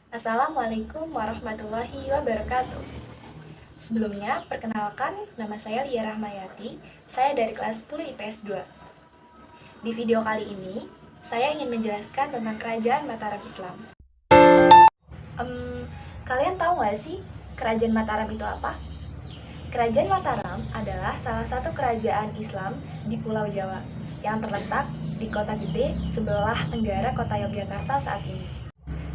Assalamualaikum warahmatullahi wabarakatuh. Sebelumnya, perkenalkan, nama saya Lia Rahmayati, saya dari kelas 10 IPS 2. Di video kali ini, saya ingin menjelaskan tentang Kerajaan Mataram Islam. Kalian tahu nggak sih, Kerajaan Mataram itu apa? Kerajaan Mataram adalah salah satu kerajaan Islam di Pulau Jawa yang terletak di Kota Gede sebelah tenggara Kota Yogyakarta saat ini.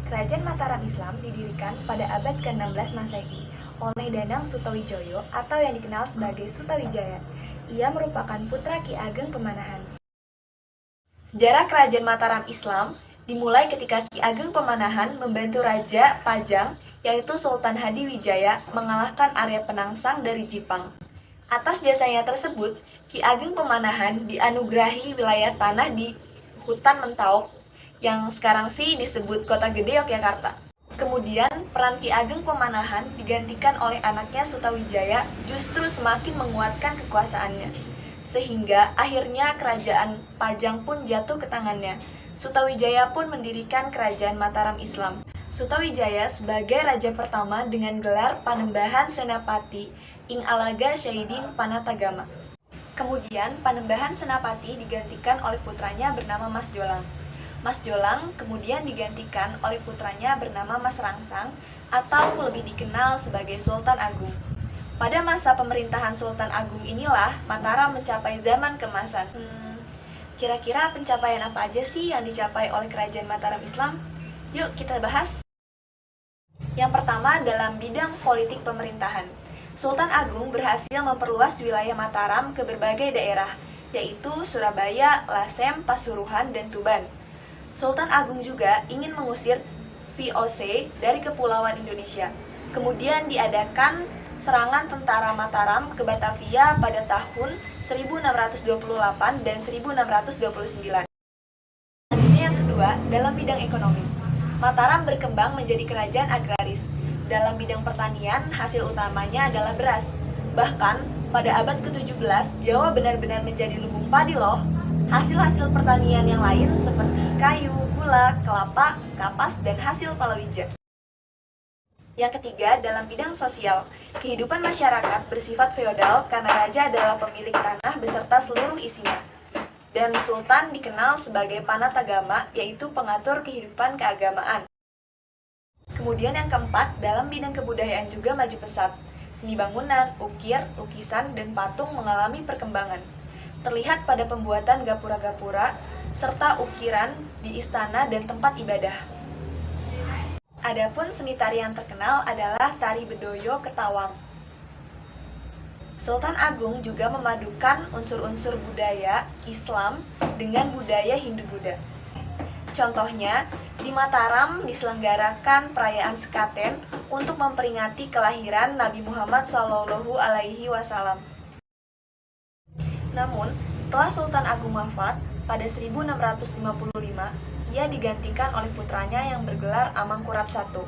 Kerajaan Mataram Islam didirikan pada abad ke-16 Masehi oleh Danang Sutawijoyo atau yang dikenal sebagai Sutawijaya. Ia merupakan putra Ki Ageng Pemanahan. Sejarah Kerajaan Mataram Islam dimulai ketika Ki Ageng Pemanahan membantu Raja Pajang, yaitu Sultan Hadiwijaya, mengalahkan Arya Penangsang dari Jipang. Atas jasanya tersebut, Ki Ageng Pemanahan dianugerahi wilayah tanah di hutan Mentawai yang sekarang sih disebut Kota Gede Yogyakarta. Kemudian, peran Ki Ageng Pemanahan digantikan oleh anaknya Sutawijaya justru semakin menguatkan kekuasaannya. Sehingga akhirnya kerajaan Pajang pun jatuh ke tangannya. Sutawijaya pun mendirikan kerajaan Mataram Islam. Sutawijaya sebagai raja pertama dengan gelar Panembahan Senapati ing Alaga Syahidin Panatagama. Kemudian, Panembahan Senapati digantikan oleh putranya bernama Mas Jolang. Mas Jolang kemudian digantikan oleh putranya bernama Mas Rangsang atau lebih dikenal sebagai Sultan Agung. Pada masa pemerintahan Sultan Agung inilah Mataram mencapai zaman keemasan. Kira-kira pencapaian apa aja sih yang dicapai oleh Kerajaan Mataram Islam? Yuk kita bahas. Yang pertama dalam bidang politik pemerintahan. Sultan Agung berhasil memperluas wilayah Mataram ke berbagai daerah, yaitu Surabaya, Lasem, Pasuruan, dan Tuban. Sultan Agung juga ingin mengusir VOC dari Kepulauan Indonesia. Kemudian diadakan serangan tentara Mataram ke Batavia pada tahun 1628 dan 1629. Selanjutnya yang kedua, dalam bidang ekonomi. Mataram berkembang menjadi kerajaan agraris. Dalam bidang pertanian, hasil utamanya adalah beras. Bahkan, pada abad ke-17, Jawa benar-benar menjadi lumbung padi loh. Hasil-hasil pertanian yang lain seperti kayu, gula, kelapa, kapas, dan hasil palawija. Yang ketiga, dalam bidang sosial, kehidupan masyarakat bersifat feodal karena raja adalah pemilik tanah beserta seluruh isinya. Dan sultan dikenal sebagai panatagama, yaitu pengatur kehidupan keagamaan. Kemudian yang keempat, dalam bidang kebudayaan juga maju pesat. Seni bangunan, ukir, lukisan, dan patung mengalami perkembangan. Terlihat pada pembuatan gapura-gapura, serta ukiran di istana dan tempat ibadah. Adapun seni tari yang terkenal adalah tari Bedoyo Ketawang. Sultan Agung juga memadukan unsur-unsur budaya Islam dengan budaya Hindu-Buddha. Contohnya, di Mataram diselenggarakan perayaan Sekaten untuk memperingati kelahiran Nabi Muhammad SAW. Namun, setelah Sultan Agung wafat pada 1655, ia digantikan oleh putranya yang bergelar Amangkurat I.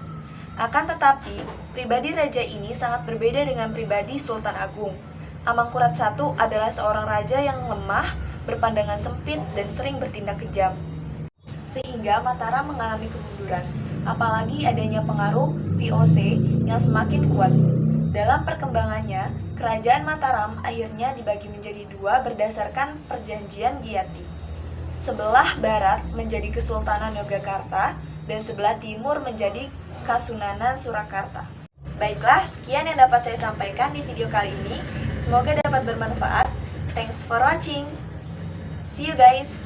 Akan tetapi, pribadi raja ini sangat berbeda dengan pribadi Sultan Agung. Amangkurat I adalah seorang raja yang lemah, berpandangan sempit, dan sering bertindak kejam. Sehingga Mataram mengalami kemunduran, apalagi adanya pengaruh VOC yang semakin kuat. Dalam perkembangannya, kerajaan Mataram akhirnya dibagi menjadi dua berdasarkan perjanjian Giati. Sebelah barat menjadi Kesultanan Yogyakarta dan sebelah timur menjadi Kasunanan Surakarta. Baiklah, sekian yang dapat saya sampaikan di video kali ini. Semoga dapat bermanfaat. Thanks for watching. See you guys.